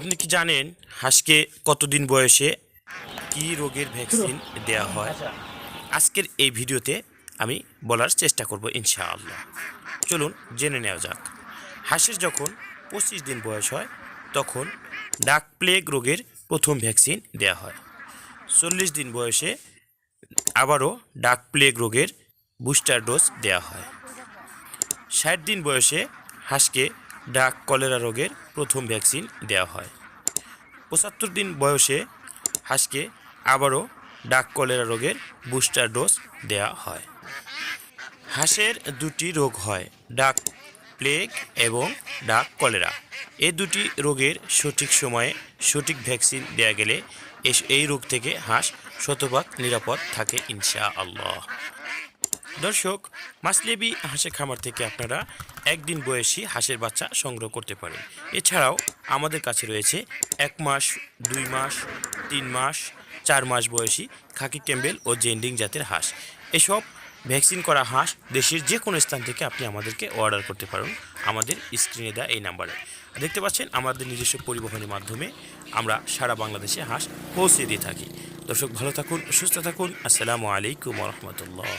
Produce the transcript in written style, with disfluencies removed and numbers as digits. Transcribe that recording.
আপনি কি জানেন হাঁসকে কতদিন বয়সে কী রোগের ভ্যাকসিন দেওয়া হয়? আজকের এই ভিডিওতে আমি বলার চেষ্টা করব ইনশাআল্লাহ। চলুন জেনে নেওয়া যাক। হাঁসের যখন 25 দিন বয়স হয় তখন ডাক প্লেগ রোগের প্রথম ভ্যাকসিন দেওয়া হয়। 40 দিন বয়সে আবারও ডাক প্লেগ রোগের বুস্টার ডোজ দেওয়া হয়। 60 দিন বয়সে হাঁসকে ডাক কলেরা রোগের প্রথম ভ্যাকসিন দেওয়া হয়। 75 দিন বয়সে হাঁসকে আবারও ডাক কলেরা রোগের বুস্টার ডোজ দেওয়া হয়। হাঁসের দুটি রোগ হয়, ডাক প্লেগ এবং ডাক কলেরা। এই দুটি রোগের সঠিক সময়ে সঠিক ভ্যাকসিন দেওয়া গেলে এই রোগ থেকে হাঁস শতভাগ নিরাপদ থাকে ইনশাআল্লাহ। দর্শক, মাসলেবি হাঁসের খামার থেকে আপনারা একদিন বয়সী হাঁসের বাচ্চা সংগ্রহ করতে পারেন। এছাড়াও আমাদের কাছে রয়েছে 1 মাস, 2 মাস, 3 মাস, 4 মাস বয়সী খাকি ক্যাম্বেল ও জেন্ডিং জাতের হাঁস। এসব ভ্যাকসিন করা হাঁস দেশের যে কোনো স্থান থেকে আপনি আমাদেরকে অর্ডার করতে পারেন আমাদের স্ক্রিনে দেওয়া এই নাম্বারে। দেখতে পাচ্ছেন আমাদের নিজস্ব পরিবহনের মাধ্যমে আমরা সারা বাংলাদেশে হাঁস পৌঁছে দিয়ে থাকি। দর্শক, ভালো থাকুন, সুস্থ থাকুন। আসসালামু আলাইকুম ওয়া রাহমাতুল্লাহ।